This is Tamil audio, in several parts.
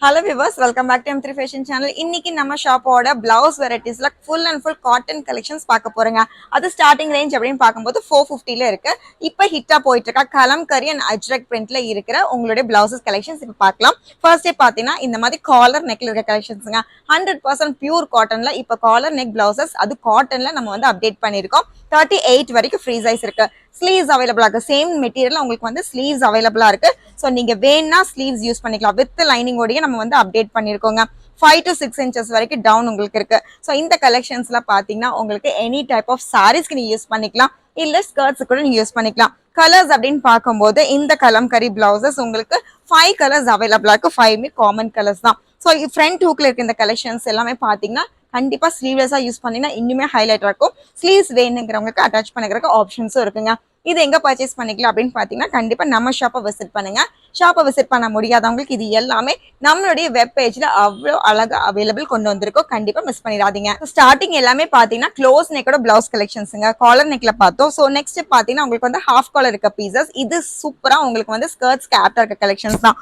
Hello viewers, welcome back to M3 Fashion Channel. இன்னைக்கு நம்ம ஷாப்போட blouse varieties-ல full and full cotton collections பார்க்க போறோங்க. அது starting range அப்படின்னு பார்க்கும்போது 450ல இருக்கு. இப்போ ஹிட்டா போயிட்டு இருக்க கலம்கரி and ajrak printல இருக்கிற உங்களுடைய blouses collections இப்போ பார்க்கலாம். First டே பாத்தீங்கன்னா இந்த மாதிரி collar neckல இருக்க collectionsங்க. 100% pure cottonல இப்போ collar neck blouses அது cottonல நம்ம வந்து அப்டேட் பண்ணிருக்கோம். 38 வரைக்கும் free size இருக்கு. Sleeves available இருக்கு. Same material உங்களுக்கு வந்து sleeves available இருக்கு. So நீங்க வேணா sleeves யூஸ் பண்ணிக்கலாம். With lining ஓடியே நம்ம வந்து அப்டேட் பண்ணிருக்கோங்க. 5 to 6 inches வரைக்கும் டவுன் உங்களுக்கு இருக்கு. ஸோ இந்த கலெக்ஷன்ஸ்ல பாத்தீங்கன்னா உங்களுக்கு எனி டைப் ஆஃப் சாரீஸ்க்கு நீங்க யூஸ் பண்ணிக்கலாம், இல்ல ஸ்கர்ட்ஸ் கூட நீங்க யூஸ் பண்ணிக்கலாம். கலர்ஸ் அப்படின்னு பார்க்கும்போது இந்த கலம்கரி பிளவுசஸ் உங்களுக்கு 5 கலர்ஸ் அவைலபிளா இருக்கு. 5மே காமன் கலர்ஸ் தான். ஸோ ஃப்ரண்ட் ஹூக்ல இருக்க இந்த கலெக்ஷன்ஸ் எல்லாமே பாத்தீங்கன்னா கண்டிப்பா ஸ்லீவ்லெஸ்ஸா யூஸ் பண்ணீங்கன்னா இன்னுமே ஹைலைட் இருக்கும். ஸ்லீவ்ஸ் வேணுங்கிறவங்களுக்கு அட்டாச் பண்ணிக்கிறதுக்கு ஆப்ஷன்ஸும் இருக்குங்க. இது எங்க பர்ச்சேஸ் பண்ணிக்கலாம் அப்படின்னு பாத்தீங்கன்னா கண்டிப்பா நம்ம ஷாப்பை விசிட் பண்ணுங்க. ஷாப்பை விசிட் பண்ண முடியாதவங்களுக்கு இது எல்லாமே நம்மளுடைய வெப் பேஜ்ல அவ்வளோ அழகா அவைலபிள் கொண்டு வந்திருக்கோம். கண்டிப்பா மிஸ் பண்ணிடாதீங்க. ஸ்டார்டிங் எல்லாமே பாத்தீங்கன்னா க்ளோஸ் நெக்கோட பிளவுஸ் கலெக்ஷன்ஸுங்க. காலர் நெக்ல பார்த்தோம். ஸோ நெக்ஸ்ட் பாத்தீங்கன்னா உங்களுக்கு வந்து ஹாஃப் காலர் இருக்க பீசஸ். இது சூப்பரா உங்களுக்கு வந்து ஸ்கர்ட்ஸ்க்கு ஆப்டா இருக்க கலெக்ஷன்ஸ் தான்.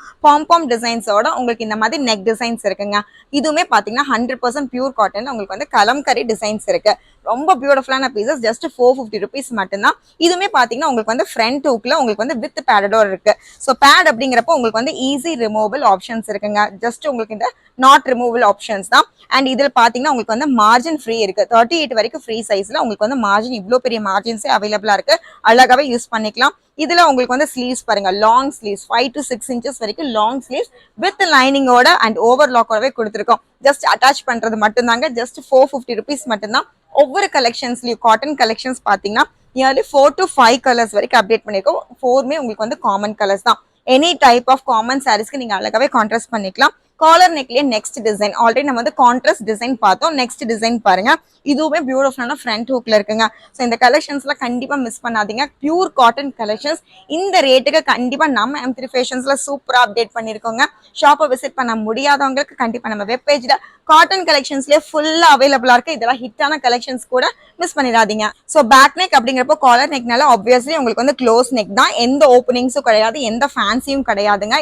பாம் டிசைன்ஸோட உங்களுக்கு இந்த மாதிரி நெக் டிசைன்ஸ் இருக்குங்க. இதுவுமே பாத்தீங்கன்னா 100% பியூர் காட்டன் உங்களுக்கு வந்து கலம்கரி டிசைன்ஸ் இருக்கு. ரொம்ப பியூட்டிஃபுல்லான பீசஸ். ஜஸ்ட் 450 rupees மட்டும்தான். இதுவுமே பாத்தீங்கன்னா உங்களுக்கு வந்து ஃப்ரண்ட் ஹூக்ல உங்களுக்கு வந்து வித் பேடோட இருக்கு. ஸோ பேட் அப்படிங்கிறப்போ உங்களுக்கு வந்து ஈஸி ரிமூவபிள் ஆப்ஷன்ஸ் இருக்குங்க. ஜஸ்ட் உங்களுக்கு இந்த நாட் ரிமூவபிள் ஆப்ஷன்ஸ் தான். அண்ட் இதில் பாத்தீங்கன்னா உங்களுக்கு வந்து மார்ஜின் ஃப்ரீ இருக்கு. 38 வரைக்கும் ஃப்ரீ சைஸ்ல உங்களுக்கு வந்து மார்ஜின் இவ்வளோ பெரிய மார்ஜின்ஸே அவைலபிளா இருக்கு. அழகாவே யூஸ் பண்ணிக்கலாம். இதுல உங்களுக்கு வந்து ஸ்லீவ்ஸ் பாருங்க, லாங் ஸ்லீவ்ஸ் 5 to 6 inches வரைக்கும் லாங் ஸ்லீவ்ஸ் வித் லைனிங்கோட அண்ட் ஓவர்லாக்கோடவே கொடுத்துருக்கோம். ஜஸ்ட் அட்டாச் பண்றது மட்டும்தாங்க. ஜஸ்ட் 450 rupees மட்டும்தான். ஒவ்வொரு கலெக்ஷன்ஸ்லயும் காட்டன் கலெக்ஷன்ஸ் பாத்தீங்கன்னா நியர்லி 4 to 5 கலர்ஸ் வரைக்கும் அப்டேட் பண்ணிருக்கோம். 4மே உங்களுக்கு வந்து காமன் கலர்ஸ் தான். எனி டைப் ஆஃப் காமன் சாரீஸ்க்கு நீங்க அழகாவே கான்ட்ராஸ்ட் பண்ணிக்கலாம். காலர் நெக்லயே நெக்ஸ்ட் டிசைன் ஆல்ரெடி நம்ம வந்து கான்ட்ராஸ்ட் டிசைன் பார்த்தோம். நெக்ஸ்ட் டிசைன் பாருங்க, இதுவுமே பியூட்டிஃபுல்லான ஃப்ரண்ட் ஹூக்ல இருக்குங்க. ஸோ இந்த கலெக்ஷன்ஸ்ல கண்டிப்பா மிஸ் பண்ணாதீங்க. பியூர் காட்டன் கலெக்ஷன்ஸ் இந்த ரேட்டுக்கு கண்டிப்பா நம்ம M3 ஃபேஷன்ஸ்ல சூப்பரா அப்டேட் பண்ணிருக்கோங்க. ஷாப்பை விசிட் பண்ண முடியாதவங்களுக்கு கண்டிப்பா நம்ம வெப் பேஜ்ல காட்டன் கலெக்ஷன்ஸ்லயே ஃபுல்லா அவைலபிளா இருக்கு. இதெல்லாம் ஹிட்டான கலெக்ஷன்ஸ் கூட மிஸ் பண்ணிடாதீங்க. ஸோ பேக் நெக் அப்படிங்கிறப்போ காலர் நெக்னால ஆப்வியஸ்லி உங்களுக்கு வந்து க்ளோஸ் நெக் தான். எந்த ஓப்பனிங்ஸும் கிடையாது, எந்த ஃபேன்சியும் கிடையாதுங்க.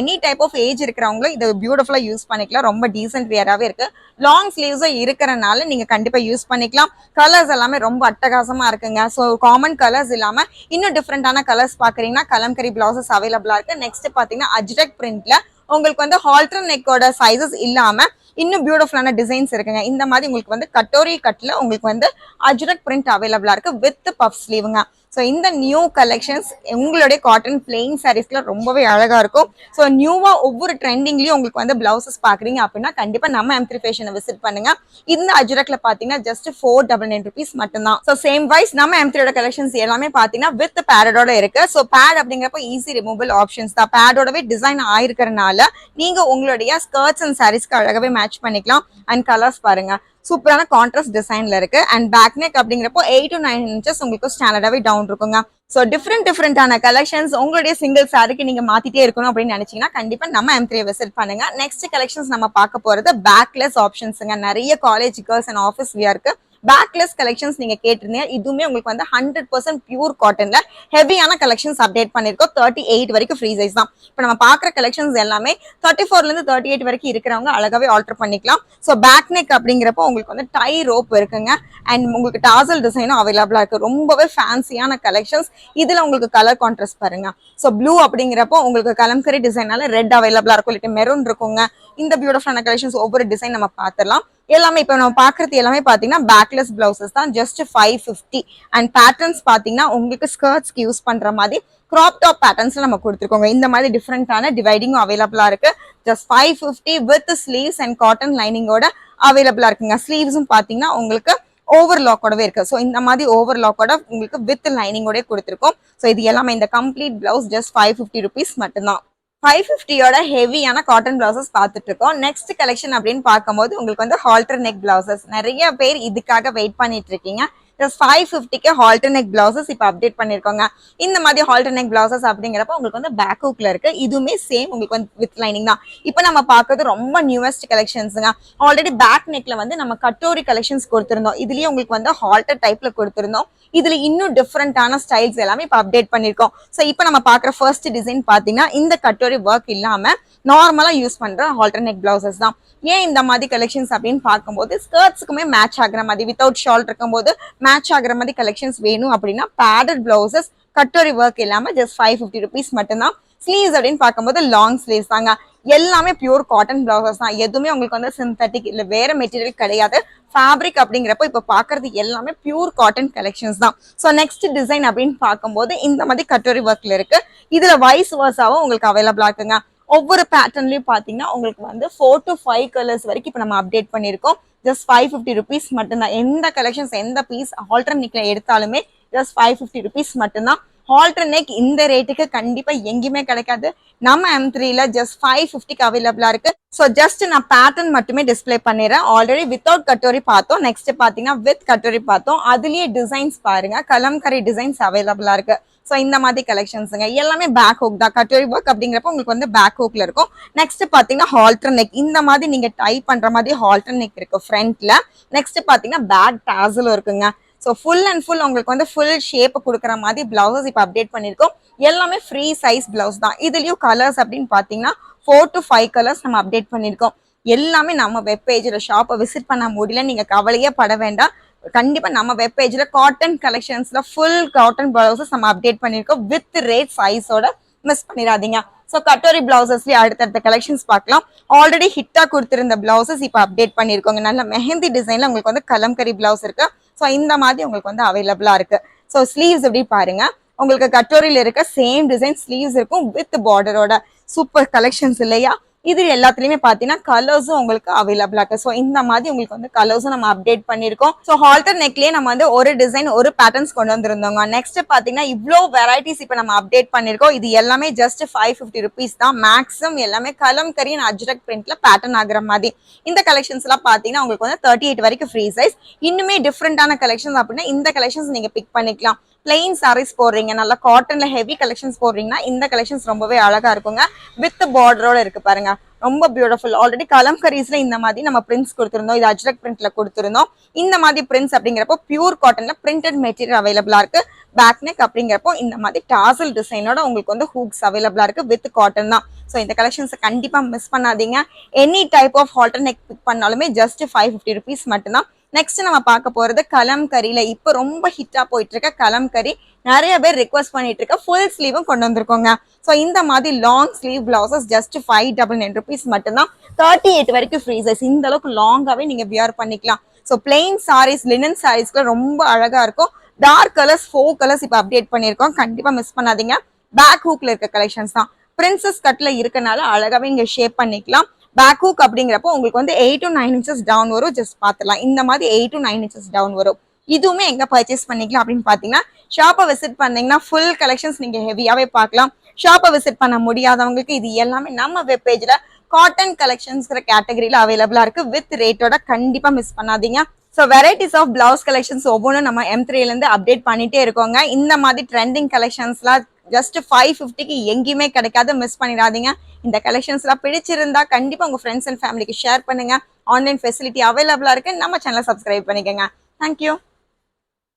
எனி டைப் ஆஃப் ஏஜ் இருக்கிறவங்களும் இது பியூட்டிஃபுல்லா யூஸ் பண்ணிக்கலாம். ரொம்ப டீசென்ட் வியராகவே இருக்கு. லாங் ஸ்லீவ்ஸும் இருக்கிறனால நீங்க கண்டிப்பா யூஸ் பண்ணிக்கலாம். கலர்ஸ் எல்லாமே ரொம்ப அட்டகாசமா இருக்குங்க. ஸோ காமன் கலர்ஸ் இல்லாம இன்னும் டிஃப்ரெண்டான கலர்ஸ் பாக்குறீங்கன்னா கலம்கரி பிளவுசஸ் அவைலபிளா இருக்கு. நெக்ஸ்ட் பாத்தீங்கன்னா அஜ்ரக் பிரிண்ட்ல உங்களுக்கு வந்து ஹால்டர் நெக்கோட சைசஸ் இல்லாம இன்னும் பியூட்டிஃபுல்லான டிசைன்ஸ் இருக்குங்க. இந்த மாதிரி உங்களுக்கு வந்து கட்டோரி கட்ல உங்களுக்கு வந்து அஜ்ரக் பிரிண்ட் அவைலபிளா இருக்கு வித் பஃப் ஸ்லீவுங்க. ஸோ இந்த நியூ கலெக்ஷன்ஸ் உங்களுடைய காட்டன் பிளெயின் சாரீஸ்ல ரொம்பவே அழகா இருக்கும். ஸோ நியூவா ஒவ்வொரு ட்ரெண்டிங்லயும் உங்களுக்கு வந்து பிளவுசஸ் பாக்குறீங்க அப்படின்னா கண்டிப்பா நம்ம M3 ஃபேஷனை விசிட் பண்ணுங்க. இந்த அஜ்ரக்ல பாத்தீங்கன்னா ஜஸ்ட் 499 rupees மட்டும்தான். ஸோ சேம் வைஸ் நம்ம M3 கலெக்ஷன்ஸ் எல்லாமே பாத்தீங்கன்னா வித் பேடோட இருக்கு. ஸோ பேட் அப்படிங்கிறப்ப ஈஸி ரிமூவபிள் ஆப்ஷன்ஸ் தான். பேடோடவே டிசைன் ஆயிருக்கிறதுனால நீங்க உங்களுடைய ஸ்கர்ட்ஸ் அண்ட் சாரீஸ்க்கு அழகாவே மேட்ச் பண்ணிக்கலாம். அண்ட் கலர்ஸ் பாருங்க, சூப்பரான கான்ட்ராஸ்ட் டிசைன்ல இருக்கு. அண்ட் பேக் நெக் அப்படிங்கிறப்போ 8 to 9 inches உங்களுக்கு ஸ்டாண்டர்டாவே டவுன் இருக்குங்க. ஸோ டிஃப்ரெண்டான கலெக்ஷன்ஸ் உங்களுடைய சிங்கிள் சாரிக்கு நீங்க மாத்திட்டே இருக்கணும் அப்படின்னு நினைச்சீங்கன்னா கண்டிப்பா நம்ம M3 விசிட் பண்ணுங்க. நெக்ஸ்ட் கலெக்ஷன்ஸ் நம்ம பார்க்க போறது பேக்லெஸ் ஆப்ஷன்ஸ்ங்க. நிறைய காலேஜ் கேர்ள்ஸ் அண்ட் ஆஃபீஸ் வியருக்கு பேக்லெஸ் கலெக்ஷன்ஸ் நீங்க கேட்டிருந்தீங்க. இதுவுமே உங்களுக்கு வந்து 100% பியூர் காட்டன்ல ஹெவியான கலெக்ஷன்ஸ் அப்டேட் பண்ணிருக்கோம். 38 வரைக்கும் ஃப்ரீ சைஸ் தான். இப்போ நம்ம பாக்குற கலெக்ஷன்ஸ் எல்லாமே 34ல இருந்து 38 வரைக்கும் இருக்கிறவங்க அழகாவே ஆல்டர் பண்ணிக்கலாம். ஸோ பேக் நெக் அப்படிங்கிறப்போ உங்களுக்கு வந்து டை ரோப் இருக்குங்க. அண்ட் உங்களுக்கு டாசல் டிசைனும் அவைலபிளா இருக்கு. ரொம்பவே ஃபேன்சியான கலெக்ஷன்ஸ். இதுல உங்களுக்கு கலர் கான்ட்ராஸ்ட் பாருங்க. ஸோ ப்ளூ அப்படிங்கிறப்போ உங்களுக்கு கலம்கரி டிசைனால ரெட் அவைலபிளா இருக்கும், இல்லாட்டி மெரூன் இருக்குங்க. இந்த பியூட்டிஃபுல்லான கலெக்ஷன்ஸ் ஒவ்வொரு டிசைன் நம்ம பார்த்துடலாம். எல்லாமே இப்ப நம்ம பாக்குறது எல்லாமே பாத்தீங்கன்னா பேக்லெஸ் பிளவுசஸ் தான். ஜஸ்ட் 550. அண்ட் பேட்டர்ன்ஸ் பாத்தீங்கன்னா உங்களுக்கு ஸ்கர்ட்ஸ்க்கு யூஸ் பண்ற மாதிரி கிராப் டாப் பேட்டர்ன்ஸ்ல நம்ம கொடுத்துருக்கோங்க. இந்த மாதிரி டிஃப்ரெண்டான டிவைடிங்கும் அவைலபிளா இருக்கு. Just 550 with sleeves and cotton லைனிங்கோட அவைலபிளா இருக்குங்க. ஸ்லீவ்ஸும் பாத்தீங்கன்னா உங்களுக்கு ஓவர்லாக்கோடவே இருக்கு. ஸோ இந்த மாதிரி ஓவர்லாக்கோட உங்களுக்கு வித் லைனிங்கோட கொடுத்துருக்கோம். ஸோ இது எல்லாமே இந்த கம்ப்ளீட் பிளவுஸ் ஜஸ்ட் 550 rupees மட்டும்தான். 550யோட ஹெவியான காட்டன் பிளவுசஸ் பார்த்துட்டு இருக்கோம். நெக்ஸ்ட் கலெக்ஷன் அப்படின்னு பார்க்கும்போது உங்களுக்கு வந்து ஹால்டர் நெக் பிளவுசஸ். நிறைய பேர் இதுக்காக வெயிட் பண்ணிட்டு இருக்கீங்க. ஜஸ்ட் 550க்கு ஹால்டர் நெக் பிளவுசஸ் இப்போ அப்டேட் பண்ணிருக்கோங்க. இந்த மாதிரி ஹால்டர் நெக் பிளவுசஸ் அப்படிங்கிறப்ப உங்களுக்கு வந்து பேக் ஹூக்ல இருக்கு. இதுவுமே சேம் உங்களுக்கு வந்து வித் லைனிங் தான். இப்போ நம்ம பார்க்கறது ரொம்ப நியூவஸ்ட் கலெக்ஷன்ஸுங்க. ஆல்ரெடி பேக் நெக்ல வந்து நம்ம கட்டோரி கலெக்ஷன்ஸ் கொடுத்திருந்தோம். இதுலயே உங்களுக்கு வந்து ஹால்டர் டைப்ல கொடுத்திருந்தோம். இதுல இன்னும் டிஃப்ரெண்டான ஸ்டைல்ஸ் எல்லாமே இப்போ அப்டேட் பண்ணிருக்கோம். ஸோ இப்போ நம்ம பார்க்குற ஃபர்ஸ்ட் டிசைன் பார்த்தீங்கன்னா இந்த கட்டோரி ஒர்க் இல்லாம நார்மலா யூஸ் பண்ற ஆல்டர்னேட் பிளவுசஸ் தான். ஏன் இந்த மாதிரி கலெக்ஷன்ஸ் அப்படின்னு பார்க்கும்போது ஸ்கர்ட்ஸுக்குமே மேட்ச் ஆகுற மாதிரி வித்தவுட் ஷால் இருக்கும்போது மேட்ச் ஆகுற மாதிரி கலெக்ஷன்ஸ் வேணும் அப்படின்னா பேடட் பிளவுசஸ் கட்டோரி ஒர்க் இல்லாம ஜஸ்ட் 550 rupees மட்டும்தான். ஸ்லீவ்ஸ் அப்படின்னு பார்க்கும்போது லாங் ஸ்லீவ்ஸ் தாங்க. எல்லாமே பியூர் காட்டன் பிளவுசஸ் தான். எதுவுமே உங்களுக்கு வந்து சிந்தட்டிக் இல்ல வேற மெட்டீரியல் கிடையாது. ஃபேப்ரிக் அப்படிங்கிறப்போ இப்ப பாக்குறது எல்லாமே பியூர் காட்டன் கலெக்ஷன்ஸ் தான். ஸோ நெக்ஸ்ட் டிசைன் அப்படின்னு பார்க்கும்போது இந்த மாதிரி கட்டோரி ஒர்க்ல இருக்கு. இதுல வைஸ் வர்ஸாவும் உங்களுக்கு அவைலபிளா இருக்குங்க. ஒவ்வொரு பேட்டர்ன்லயும் பாத்தீங்கன்னா உங்களுக்கு வந்து 4 to 5 கலர்ஸ் வரைக்கும் இப்ப நம்ம அப்டேட் பண்ணிருக்கோம். ஜஸ்ட் 550 rupees மட்டும்தான். எந்த கலெக்ஷன்ஸ் எந்த பீஸ் ஆல்டர்னேட்ல எடுத்தாலுமே ஜஸ்ட் 550 rupees மட்டும்தான். ஆல்டர்னேட் இந்த ரேட்டுக்கு கண்டிப்பா எங்கேயுமே கிடைக்காது. நம்ம M3ல ஜஸ்ட் 550க்கு அவைலபிளா இருக்கு. ஸோ ஜஸ்ட் நான் பேட்டர்ன் மட்டுமே டிஸ்பிளே பண்ணிடுறேன். ஆல்ரெடி வித்தவுட் கட்டோரி பார்த்தோம். நெக்ஸ்ட் பாத்தீங்கன்னா வித் கட்டோரி பார்த்தோம். அதுலயே டிசைன்ஸ் பாருங்க, கலம்கரி டிசைன்ஸ் அவைலபிளா இருக்கு. ஸோ இந்த மாதிரி கலெக்ஷன்ஸுங்க எல்லாமே பேக் ஹூக் தான். கட்டோரி ஒர்க் அப்படிங்கிறப்ப உங்களுக்கு வந்து பேக் ஹூக்ல இருக்கும். நெக்ஸ்ட் பாத்தீங்கன்னா ஹால்டர் நெக். இந்த மாதிரி நீங்க டைப் பண்ற மாதிரி ஹால்டர் நெக் இருக்கு ஃப்ரண்ட்ல. நெக்ஸ்ட் பாத்தீங்கன்னா பேக் டாசலும் இருக்குங்க. ஸோ ஃபுல் அண்ட் ஃபுல் உங்களுக்கு வந்து ஃபுல் ஷேப் கொடுக்குற மாதிரி பிளவுசஸ் இப்போ அப்டேட் பண்ணிருக்கோம். எல்லாமே ஃப்ரீ சைஸ் பிளவுஸ் தான். இதுலயும் கலர்ஸ் அப்படின்னு பாத்தீங்கன்னா 4 to 5 கலர்ஸ் நம்ம அப்டேட் பண்ணிருக்கோம். எல்லாமே நம்ம வெப் பேஜ்ல ஷாப்பை விசிட் பண்ண முடியல, நீங்க கவலையே பட வேண்டாம். கண்டிப்பா நம்ம வெப் பேஜ்ல காட்டன் கலெக்ஷன்ஸ்ல ஃபுல் காட்டன் பிளவுசஸ் நம்ம அப்டேட் பண்ணிருக்கோம் வித் ரேட் சைஸோட. மிஸ் பண்ணிடாதீங்க. ஸோ கட்டோரி பிளவுசஸ்லயே அடுத்தடுத்த கலெக்ஷன்ஸ் பார்க்கலாம். ஆல்ரெடி ஹிட்டா கொடுத்திருந்த பிளவுசஸ் இப்போ அப்டேட் பண்ணிருக்கோங்க. நல்ல மெஹந்தி டிசைன்ல உங்களுக்கு வந்து கலம்கரி பிளவுஸ் இருக்கு. ஸோ இந்த மாதிரி உங்களுக்கு வந்து அவைலபிளா இருக்கு. ஸோ ஸ்லீவ்ஸ் எப்படி பாருங்க, உங்களுக்கு கட்டோரியில இருக்க சேம் டிசைன் ஸ்லீவ்ஸ் இருக்கும் வித் பார்டரோட. சூப்பர் கலெக்ஷன்ஸ் இல்லையா? இது எல்லாத்துலயுமே பாத்தீங்கன்னா கலர்ஸும் உங்களுக்கு அவைலபிளா இருக்கு. ஸோ இந்த மாதிரி உங்களுக்கு வந்து கலர்ஸும் நம்ம அப்டேட் பண்ணிருக்கோம். ஸோ ஹால்டர் நெக்லயே நம்ம வந்து ஒரு டிசைன் ஒரு பேட்டர்ன்ஸ் கொண்டு வந்திருந்தோங்க. நெக்ஸ்ட் பாத்தீங்கன்னா இவ்வளோ வெரைட்டிஸ் இப்ப நம்ம அப்டேட் பண்ணிருக்கோம். இது எல்லாமே ஜஸ்ட் 550 rupees தான். மேக்ஸிமம் எல்லாமே கலம்கரி அண்ட் அஜ்ரக் பிரிண்ட்ல பேட்டர்ன் ஆகுற மாதிரி. இந்த கலெக்ஷன்ஸ் எல்லாம் பாத்தீங்கன்னா உங்களுக்கு வந்து 38 வரைக்கும் ஃப்ரீ சைஸ். இன்னுமே டிஃப்ரெண்டான கலெக்ஷன்ஸ் அப்படின்னா இந்த கலெக்ஷன்ஸ் நீங்க பிக் பண்ணிக்கலாம். பிளெயின் சாரீஸ் போடுறீங்க, நல்லா காட்டன்ல ஹெவி கலெக்ஷன்ஸ் போடுறீங்கன்னா இந்த கலெக்ஷன்ஸ் ரொம்பவே அழகா இருக்குங்க. வித் பார்டரோட இருக்கு பாருங்க, ரொம்ப பியூட்டிஃபுல். ஆல்ரெடி கலம்கரீஸ்ல இந்த மாதிரி நம்ம பிரிண்ட்ஸ் கொடுத்திருந்தோம். இது அஜ்ரக் பிரிண்ட்ல கொடுத்திருந்தோம். இந்த மாதிரி பிரிண்ட்ஸ் அப்படிங்கிறப்போ பியூர் காட்டன்ல பிரிண்டட் மெட்டீரியல் அவைலபிளா இருக்கு. பேக் நெக் அப்படிங்கிறப்போ இந்த மாதிரி டாசல் டிசைனோட உங்களுக்கு வந்து ஹூக்ஸ் அவைலபிளா இருக்கு வித் காட்டன் தான். ஸோ இந்த கலெக்ஷன்ஸ் கண்டிப்பா மிஸ் பண்ணாதீங்க. Any type of halter neck pick பண்ணாலுமே ஜஸ்ட் 550 rupees மட்டும்தான். நெக்ஸ்ட் நம்ம பார்க்க போறது கலம்கரியில இப்ப ரொம்ப ஹிட்டா போயிட்டு இருக்க கலம்கரி. நிறைய பேர் ரிக்வஸ்ட் பண்ணிட்டு இருக்க ஃபுல் ஸ்லீவும் கொண்டு வந்திருக்கோங்க. ஸோ இந்த மாதிரி long sleeve blouses just 599 rupees மட்டும்தான். 38 வரைக்கும் ஃப்ரீ சைஸ். இந்த அளவுக்கு லாங்காவே நீங்க வியர் பண்ணிக்கலாம். ஸோ பிளெயின் சாரீஸ், லினன் சாரீஸ்க்கு ரொம்ப அழகா இருக்கும். டார்க் கலர்ஸ் 4 கலர்ஸ் இப்ப அப்டேட் பண்ணிருக்கோம். கண்டிப்பா மிஸ் பண்ணாதீங்க. பேக் ஹூக்ல இருக்க கலெக்ஷன்ஸ் தான். பிரின்சஸ் கட்ல இருக்கனால அழகாவே இங்க ஷேப் பண்ணிக்கலாம். பேக் ஹூக் அப்படிங்கிறப்போ உங்களுக்கு வந்து 8 to 9 inches டவுன் வரும். ஜஸ்ட் பாத்துலாம். இந்த மாதிரி 8 to 9 inches டவுன் வரும். இதுவுமே எங்க பர்ச்சேஸ் பண்ணிக்கலாம் அப்படின்னு பாத்தீங்கன்னா ஷாப்பை விசிட் பண்ணீங்கன்னா ஃபுல் கலெக்ஷன்ஸ் நீங்க ஹெவியாவே பார்க்கலாம். ஷாப்பை விசிட் பண்ண முடியாதவங்களுக்கு இது எல்லாமே நம்ம வெப் பேஜ்ல காட்டன் கலெக்ஷன்ஸ்ங்கிற கேட்டகரியில அவைலபிளா இருக்கு வித் ரேட்டோட. கண்டிப்பா மிஸ் பண்ணாதீங்க. So varieties of blouse collections ஒவ்வொன்றும் நம்ம M3ல இருந்து அப்டேட் பண்ணிட்டே இருக்கோங்க. இந்த மாதிரி ட்ரெண்டிங் கலெக்ஷன்ஸ்லாம் ஜஸ்ட் 550க்கு எங்கேயுமே கிடைக்காது. மிஸ் பண்ணிடாதீங்க. இந்த கலெக்ஷன்ஸ் எல்லாம் பிடிச்சிருந்தா கண்டிப்பா உங்க ஃப்ரெண்ட்ஸ் அண்ட் ஃபேமிலிக்கு ஷேர் பண்ணுங்க. ஆன்லைன் ஃபெசிலிட்டி அவைலபிளா இருக்கு. நம்ம சேனலை சப்ஸ்கிரைப் பண்ணிக்கோங்க. தேங்க்யூ.